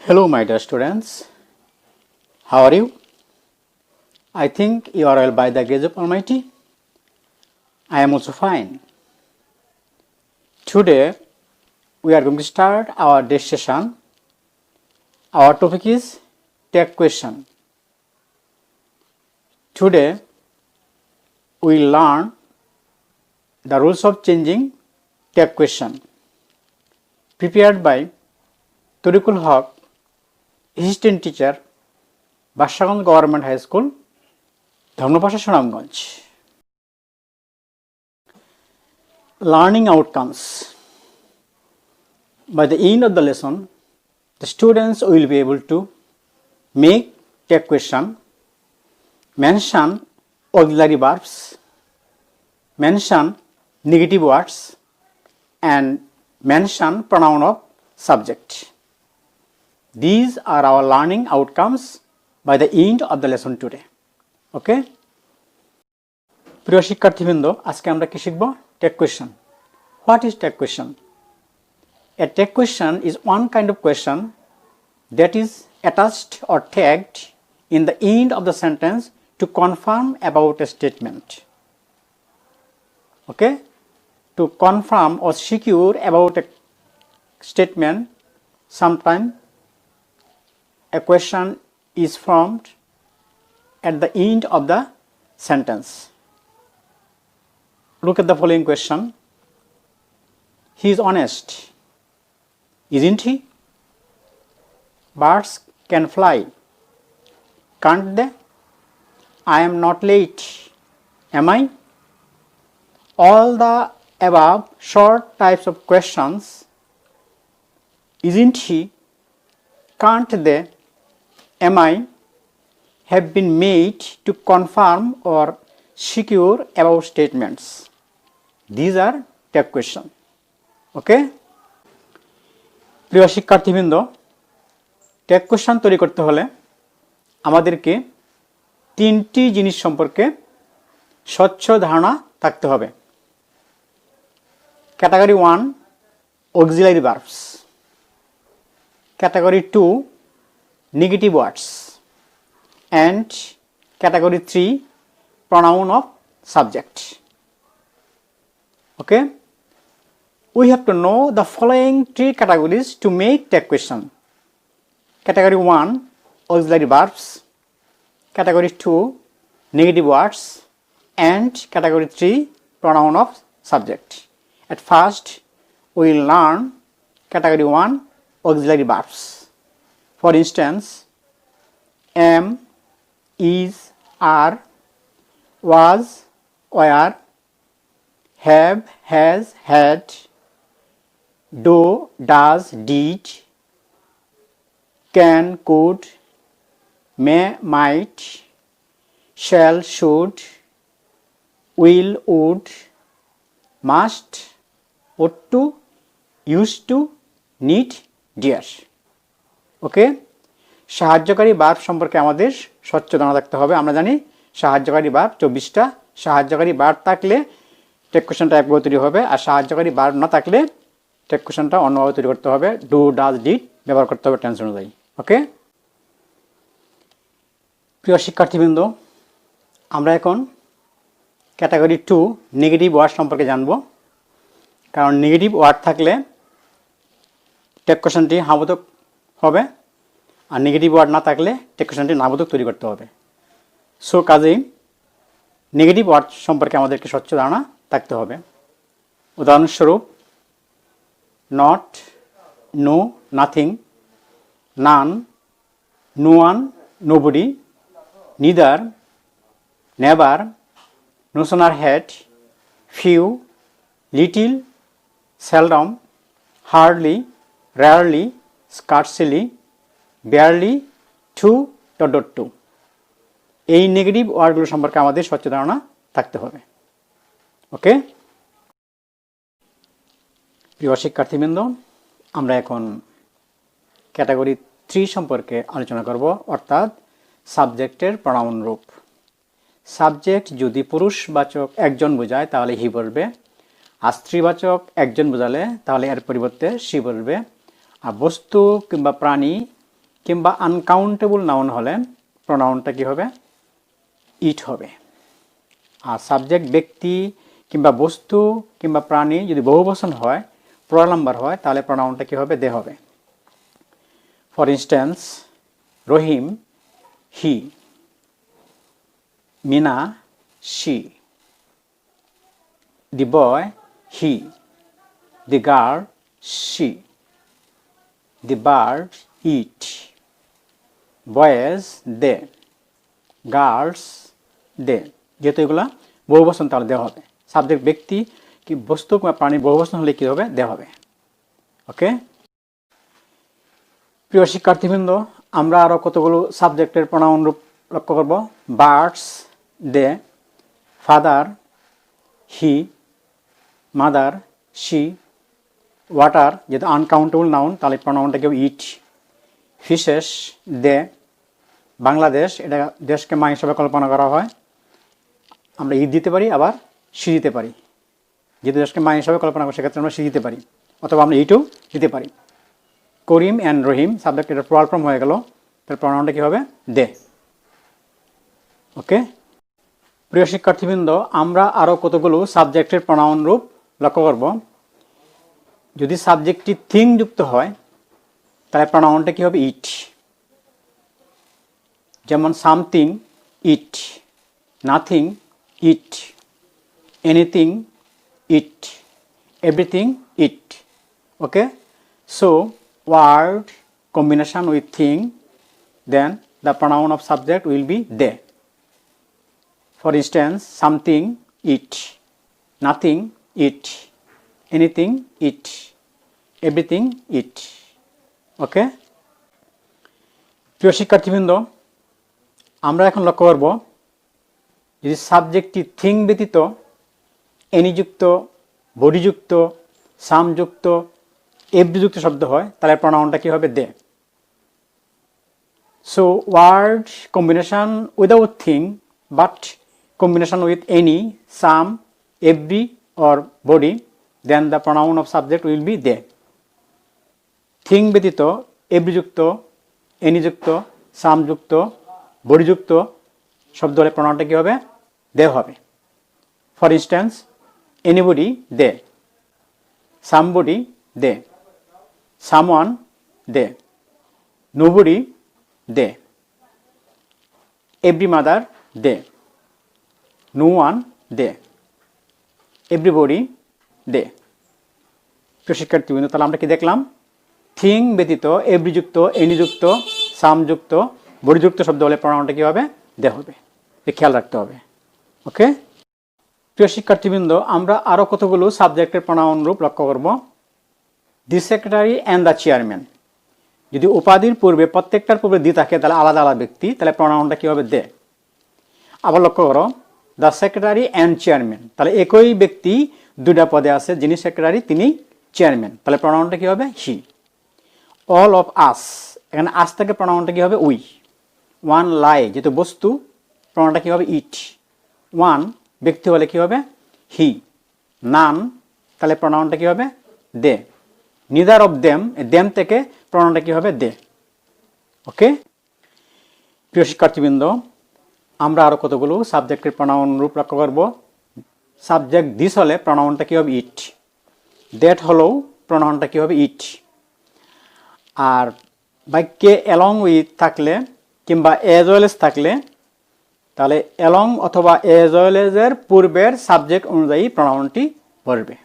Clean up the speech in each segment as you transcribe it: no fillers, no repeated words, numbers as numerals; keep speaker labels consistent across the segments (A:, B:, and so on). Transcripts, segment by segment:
A: Hello, my dear students. How are you? I think you are well by the grace of Almighty. I am also fine. Today, we are going to start our day session. Our topic is tech question. Today, we will learn the rules of changing tech question. Prepared by Tariqul Haq, Assistant Teacher, Bashaganj Government High School, Dharmapasha, Sunamganj. Learning outcomes. By the end of the lesson, the students will be able to make tech question, mention auxiliary verbs, mention negative words, and mention pronoun of subject. These are our learning outcomes by the end of the lesson today. Okay? প্রিয় শিক্ষার্থীবৃন্দ, আজকে আমরা কি শিখব? Tech question. What is tech question? A tech question is one kind of question that is attached or tagged in the end of the sentence to confirm about a statement. Okay? To confirm or secure about a statement, sometimes a question is formed at the end of the sentence. Look at the following question. He is honest, isn't he? Birds can fly, can't they? I am not late, am I? All the above short types of questions, isn't he, can't they, am I, have been made to confirm or secure about statements. These are tech questions. Okay? প্রিয় শিক্ষার্থীবৃন্দ, take question তৈরি করতে হলে আমাদেরকে তিনটি জিনিস সম্পর্কে স্বচ্ছ ধারণা থাকতে হবে। Category 1 auxiliary verbs, category 2 negative words, and category 3 pronoun of subject. Okay? We have to know the following three categories to make tech question. Category 1 auxiliary verbs, category 2 negative words, and category 3 pronoun of subject. At first, we will learn category 1 auxiliary verbs. For instance, am, is, are, was, were, have, has, had, do, does, did, can, could, may, might, shall, should, will, would, must, ought to, used to, need, dear. Okay? সাহায্যকারী verb সম্পর্কে আমাদের স্বচ্ছ ধারণা থাকতে হবে। আমরা জানি সাহায্যকারী ভার্ব 24টা। সাহায্যকারী ভার্ব থাকলে টেক কোশ্চেনটা একভাবে তৈরি হবে, আর সাহায্যকারী ভার্ব না থাকলে টেক কোশ্চেনটা অন্যভাবে তৈরি করতে হবে। ডু, ডাজ, ডিড ব্যবহার করতে হবে টেন্স অনুযায়ী। ওকে? প্রিয় শিক্ষার্থীবৃন্দ, আমরা এখন ক্যাটাগরি 2 নেগেটিভ ওয়ার্ড সম্পর্কে জানব। কারণ নেগেটিভ ওয়ার্ড থাকলে টেক কোশ্চেনটি হ্যাঁবোধক হবে, আর নেগেটিভ ওয়ার্ড না থাকলে টেক কোশ্চেনটি নাবোধক তৈরি করতে হবে। সো কাজেই নেগেটিভ ওয়ার্ড সম্পর্কে আমাদেরকে স্বচ্ছ ধারণা থাকতে হবে। উদাহরণস্বরূপ, not, no, nothing, none, no one, nobody, neither, never, no sooner had, few, little, seldom, hardly, rarely, scarcely, barely, to, ... এই নেগেটিভ ওয়ার্ডগুলো সম্পর্কে আমাদের স্বচ্ছ ধারণা থাকতে হবে। ওকে? প্রিয় শিক্ষার্থীবৃন্দ, আমরা এখন ক্যাটাগরি 3 সম্পর্কে আলোচনা করব, অর্থাৎ সাবজেক্টের প্রনাউন রূপ। সাবজেক্ট যদি পুরুষবাচক একজন বোঝায় তাহলে হি বলবে, আর স্ত্রীবাচক একজন বোঝালে তাহলে এর পরিবর্তে সি বলবে, আর বস্তু কিংবা প্রাণী কিংবা আনকাউন্টেবল নাউন হলে প্রোনাউনটা কি হবে? ইট হবে। আর সাবজেক্ট ব্যক্তি কিংবা বস্তু কিংবা প্রাণী যদি বহুবচন হয়, প্লুরাল নাম্বার হয়, তাহলে প্রোনাউনটা কি হবে? দে হবে। For instance, Rahim he, Meena she, the boy he, the girl she, the bird it, boys they, girls they। যেহেতু এগুলা বহুবচন তাহলে দেওয়া হবে। সাবজেক্ট ব্যক্তি কি বস্তু কিংবা প্রাণীর বহুবচন হলে কি হবে? দেওয়া হবে। ওকে, প্রিয় শিক্ষার্থীবৃন্দ, আমরা আরও কতগুলো সাবজেক্টের প্রোনাউন রূপ লক্ষ্য করব। Birds they, father he, mother she, water যেহেতু আনকাউন্টেবল নাউন তাহলে প্রোনাউনটা কেউ ইট, ফিশেস দে, বাংলাদেশ এটা দেশকে মা হিসাবে কল্পনা করা হয়, আমরা ইট দিতে পারি আবার সি দিতে পারি। যেহেতু দেশকে মা হিসাবে কল্পনা করি সেক্ষেত্রে আমরা সি দিতে পারি, অথবা আমরা ইটও দিতে পারি। করিম অ্যান্ড রহিম সাবজেক্ট এটা প্লুরাল ফর্ম হয়ে গেল, তার প্রোনাউনটা কী হবে? দে। ওকে, প্রিয় শিক্ষার্থীবৃন্দ, আমরা আরও কতগুলো সাবজেক্টের প্রোনাউন রূপ লক্ষ্য করব। যদি সাবজেক্টটি থিং যুক্ত হয় তাহলে প্রোনাউনটা কী হবে? ইট। যেমন something it, nothing it, anything it, everything it. Okay, so word combination with thing, then the pronoun of subject will be they. For instance, something it, nothing it, anything it, everything it. ওকে, প্রিয় শিক্ষার্থীবৃন্দ, আমরা এখন লক্ষ্য করব যদি সাবজেক্টটি thing ব্যতীত এনিযুক্ত, বডিযুক্ত, সামযুক্ত, এভরিযুক্ত শব্দ হয় তাহলে প্রোনাউনটা কী হবে? They. So word combination without thing but combination with any, some, every or body, then the pronoun of subject will be they. Thing ব্যতীত এভরিযুক্ত, এনিযুক্ত, সামযুক্ত, বডিযুক্ত শব্দ হলে প্রোনাউনটা কী হবে? দে হবে। For instance, anybody they, somebody they, someone they, nobody they, every mother they, no one they, everybody they। প্রিয় শিক্ষার্থীবৃন্দ, তাহলে আমরা কি দেখলাম? থিং ব্যতীত এভরিযুক্ত, এনিযুক্ত, সামযুক্ত, বডিযুক্ত শব্দ হলে প্রোনাউনটা কী হবে? দে হবে। খেয়াল রাখতে হবে। ওকে, প্রিয় শিক্ষার্থীবৃন্দ, আমরা আরও কতগুলো সাবজেক্টের প্রোনাউন রূপ লক্ষ্য করব। দি সেক্রেটারি অ্যান্ড দ্য চেয়ারম্যান, যদি উপাধির পূর্বে প্রত্যেকটার পূর্বে দি থাকে তাহলে আলাদা আলাদা ব্যক্তি, তাহলে প্রোনাউনটা কী হবে? দে। আবার লক্ষ্য করো, দ্য সেক্রেটারি অ্যান্ড চেয়ারম্যান, তাহলে একই ব্যক্তি দুটা পদে আছে, যিনি সেক্রেটারি তিনি চেয়ারম্যান, তাহলে প্রোনাউনটা কী হবে? হি। অল অফ আস, এখানে আস থেকে প্রোনাউনটা কী হবে? উই। ওয়ান লাই যেহেতু বস্তু, প্রোনাউনটা কী হবে? ইট। ওয়ান ব্যক্তি হলে কী হবে? হি। নান তাহলে প্রোনাউনটা কী হবে? দে। নিদার অফ দেম, দেম থেকে প্রোনাউনটা কী হবে? দে। ওকে, প্রিয় শিক্ষার্থীবৃন্দ, আমরা আরও কতগুলো সাবজেক্টের প্রোনাউন রূপ লক্ষ্য করব। সাবজেক্ট দিস হলে প্রোনাউনটা কী হবে? ইট। দ্যাট হলেও প্রোনাউনটা কী হবে? ইট। আর বাক্যে অ্যালং উইথ থাকলে কিংবা এজ ওয়েল এজ থাকলে তাহলে অ্যালং অথবা এজ ওয়েল এজের পূর্বের সাবজেক্ট অনুযায়ী প্রোনাউনটি বসবে।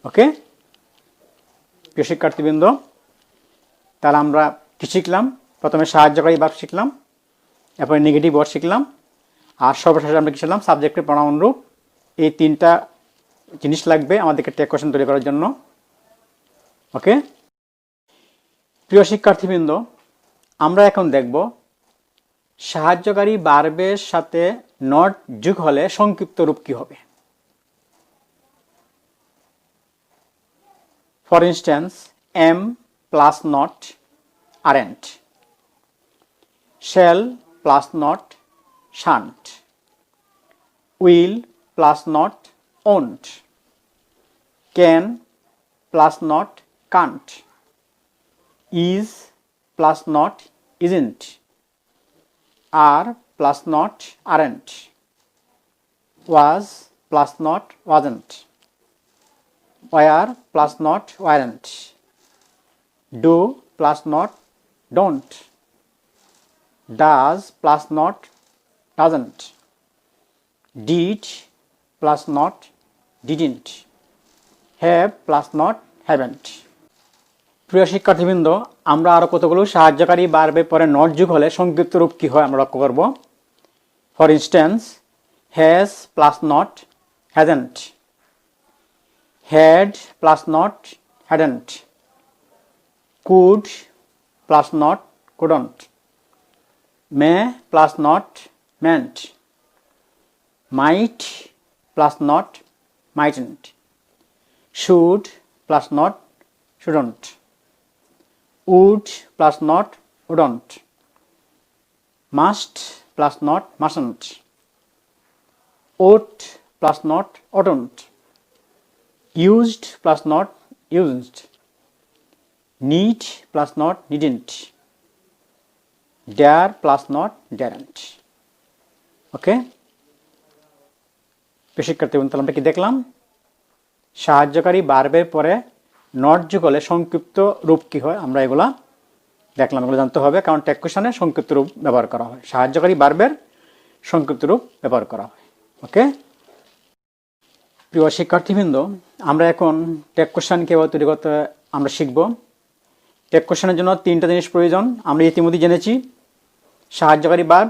A: ওকে, প্রিয় শিক্ষার্থীবৃন্দ, তাহলে আমরা কী শিখলাম? প্রথমে সাহায্যকারী ভার্ব শিখলাম, এরপরে নেগেটিভ ওয়ার্ড শিখলাম, আর সর্বশেষে আমরা কী শিখলাম? সাবজেক্টের প্রোনাউন রূপ। এই তিনটা জিনিস লাগবে আমাদেরকে টেক কোয়েশ্চন তৈরি করার জন্য। ওকে, প্রিয় শিক্ষার্থীবৃন্দ, আমরা এখন দেখব সাহায্যকারী ভার্বের সাথে নট যোগ হলে সংক্ষিপ্ত রূপ কী হবে। For instance, am plus not aren't, shall plus not shan't, will plus not won't, can plus not can't, is plus not isn't, are plus not aren't, was plus not wasn't, were plus not weren't, do plus not don't, does plus not doesn't, did plus not didn't, have plus not haven't। প্রিয় শিক্ষার্থীবৃন্দ, আমরা আরও কতগুলো সাহায্যকারী ভার্বের পরে not যোগ হলে সংক্ষিপ্ত রূপ কী হয় আমরা লক্ষ্য করব। For instance, has plus not hasn't, had plus not hadn't, could plus not couldn't, may plus not meant, might plus not mightn't, should plus not shouldn't, would plus not wouldn't, must plus not mustn't, ought plus not oughtn't, used plus not used, need plus not needn't, dare plus not daren't। ওকে, শিক্ষার্থীবৃন্দ, আমরা কি দেখলাম? সাহায্যকারী ভার্বের পরে not যোগ হলে সংক্ষিপ্ত রূপ কি হয় আমরা এগুলা দেখলাম। এগুলো জানতে হবে, কারণ টেক কোশ্চেনে সংক্ষিপ্ত রূপ ব্যবহার করা হয়, সাহায্যকারী ভার্বের সংক্ষিপ্ত রূপ ব্যবহার করা হয়। ওকে, প্রিয় শিক্ষার্থীবৃন্দ, আমরা এখন টেক কোশ্চেন কীভাবে তৈরি করতে আমরা শিখব। টেক কোশ্চেনের জন্য তিনটা জিনিস প্রয়োজন, আমরা ইতিমধ্যে জেনেছি। সাহায্যকারী ভার্ব,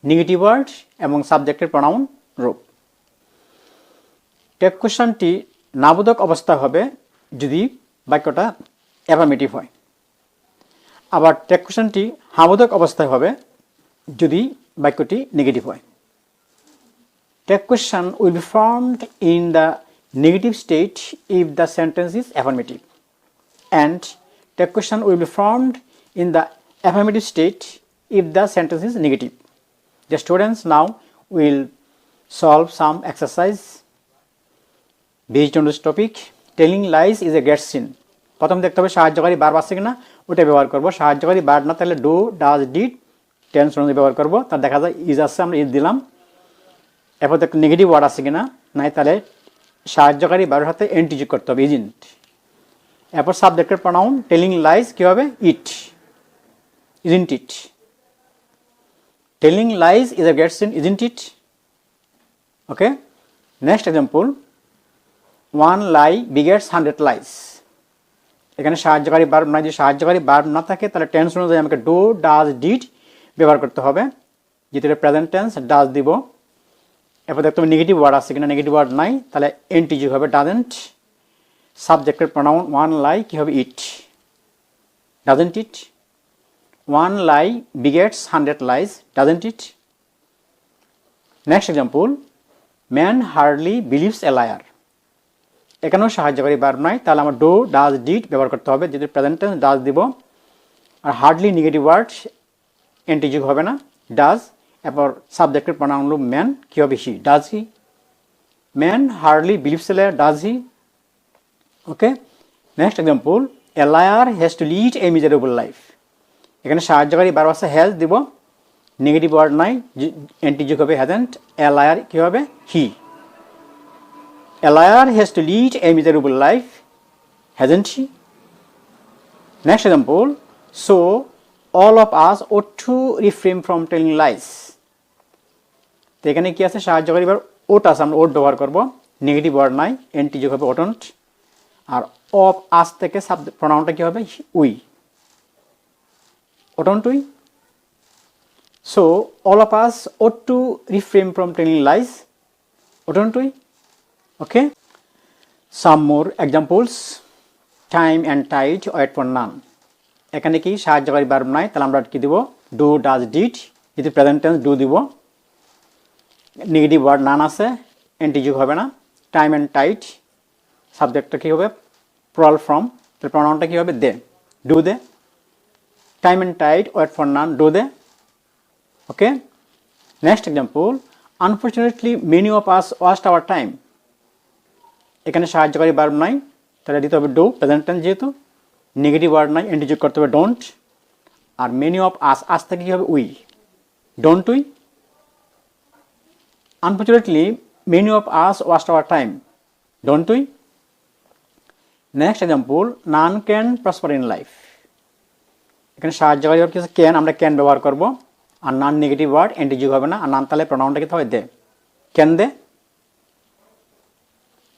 A: নেগেটিভ ওয়ার্ড এবং সাবজেক্টের প্রনাউন রূপ। টেক কোশ্চেনটি নাবোধক অবস্থা হবে যদি বাক্যটা অ্যাফার্মেটিভ হয়, আবার টেক কোশ্চেনটি হাবোধক অবস্থায় হবে যদি বাক্যটি নেগেটিভ হয়। Tek question will be formed in the negative state if the sentence is affirmative, and tek question will be formed in the affirmative state if the sentence is negative. The students now will solve some exercise based on this topic. Telling lies is a great sin. প্রথম দেখতে হবে সাহায্যকারী verb আছে কিনা, ওটা ব্যবহার করব। সাহায্যকারী ভার্ব না তাহলে ডু, ডাজ, ডিড, টেন্স অনুযায়ী ব্যবহার করব। তার দেখা যায় ইজ আছে, আমরা ইজ দিলাম। এরপর দেখো নেগেটিভ ওয়ার্ড আছে কিনা, নাই তাহলে সাহায্যকারী ভার্বের সাথে এনটি যোগ করতে হবে, ইজন্ট। এরপর সাবজেক্টের প্রনাউন, টেলিং লাইজ কি হবে, it, isn't it. Telling lies is a great sin, isn't it. Okay, next example, one lie begets 100 lies. এখানে সাহায্যকারী ভার্ব নাই, যদি সাহায্যকারী ভার্ব না থাকে তাহলে টেন্স অনুযায়ী আমাকে ডু, ডাজ, ডিড ব্যবহার করতে হবে। যেহেতু এটা প্রেজেন্ট টেন্স, ডাজ দিব। এরপর দেখতে হবে নেগেটিভ ওয়ার্ড আছে কিনা, নেগেটিভ ওয়ার্ড নাই তাহলে এনটি যোগ হবে, ডাজেন্ট। সাবজেক্টের প্রনাউন, ওয়ান লাই কি হবে, it, doesn't it. One lie begets 100 lies, doesn't it. Next example, man hardly believes a liar. এখানেও সাহায্যকারী ভার্ব নাই, তাহলে আমার ডু, ডাজ, ডিড ব্যবহার করতে হবে। যদি প্রেজেন্ট টেন্স, ডাজ দিব। আর হার্ডলি নেগেটিভ ওয়ার্ড, এনটি যোগ হবে না, ডাজ। এরপর সাবজেক্টের প্রনাউন হলো ম্যান, কি হবে, he, does he. Man hardly believes a liar, does he. Okay, next example, a liar has to lead a miserable life. এখানে সাহায্যকারী ভার্ব আছে, হ্যাজ দিব। নেগেটিভ ওয়ার্ড নাই, এনটি যোগ হবে, হ্যাজেন্ট। এ লায়ার কি হবে, হি। A liar has to lead a miserable life, hasn't he? Next example, so all of us ought to refrain from telling lies. তো এখানে কি আছে, সাহায্যকারী ভার্ব ওট আছে, আমরা ওট ব্যবহার করব। নেগেটিভ ওয়ার্ড নাই, এনটি যোগ হবে, ওটন্ট। আর অফ আস থেকে প্রনাউনটা কি হবে, we, oughtn't we. So all of us ought to refrain from telling lies, oughtn't we. Okay, some more examples. Time and tide wait for none. এখানে কি সাহায্যকারী ভার্ব নাই, তাহলে আমরা কি দিব, ডু, ডাজ, ডিড। যদি প্রেজেন্ট টেন্স, ডু দিব। নেগেটিভ ওয়ার্ড নান আছে, এনটি যোগ হবে না। টাইম অ্যান্ড টাইড, সাবজেক্টটা কি হবে, প্লুরাল ফর্ম, তাহলে প্রনাউনটা কি হবে, they, do they. Time and tide wait for none, do they. Okay, next example, unfortunately many of us waste our time. এখানে সাহায্যকারী ভার্ব নাই, তাহলে দিতে হবে ডু, প্রেজেন্ট টেন্স যেহেতু। নেগেটিভ ওয়ার্ড নাই, এনটি যোগ করতে হবে, ডোন্ট। আর মেনি অফ আস, আস থেকে কী হবে we, don't we? Unfortunately many of us waste our time, don't we? Next example, none can prosper in life. এখানে সাহায্যকারী ভার্ব কিছু ক্যান, আমরা ক্যান ব্যবহার করব, আর নান নেগেটিভ ওয়ার্ড, এন্টিযোগ হবে না, আর নান তাহলে প্রোনাউনটা কি হবে they, can they,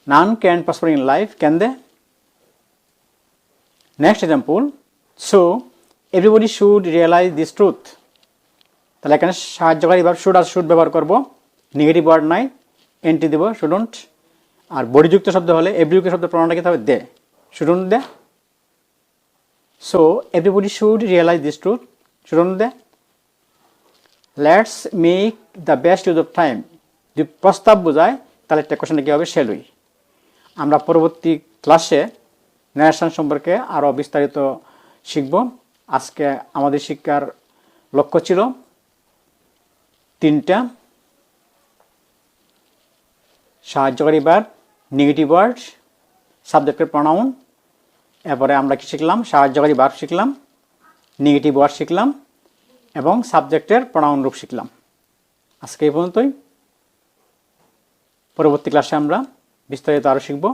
A: none can prosper in life, can they? Next example, so everybody should realise this truth. তাহলে এখানে সাহায্যকারী ভার্ব শুড আর শুড ব্যবহার করব, নেগেটিভ ওয়ার্ড নাই, এন্টি দেব, শুডন্ট। আর বডিযুক্ত শব্দ হলে এভরিযুক্ত শব্দ প্রোনাউনটা কি হবে they, shouldn't they? So everybody should realise this truth, shouldn't they? Let's make the best use of time. যদি প্রস্তাব বোঝায় তাহলে একটা কোশ্চেনটা কী হবে, শ্যাল উই। আমরা পরবর্তী ক্লাসে ন্যারেশন সম্পর্কে আরও বিস্তারিত শিখব। আজকে আমাদের শিক্ষার লক্ষ্য ছিল 3টা, সাহায্যকারী ভার্ব, নেগেটিভ ওয়ার্ড, সাবজেক্টের প্রোনাউন। এরপরে আমরা কি শিখলাম, সাহায্যকারী ভার্ব শিখলাম, নেগেটিভ ওয়ার্ড শিখলাম এবং সাবজেক্টের প্রোনাউন রূপ শিখলাম। আজকে এই পর্যন্তই। পরবর্তী ক্লাসে আমরা বিস্তারিত আরও শিখব।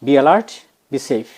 A: Be alert, be safe.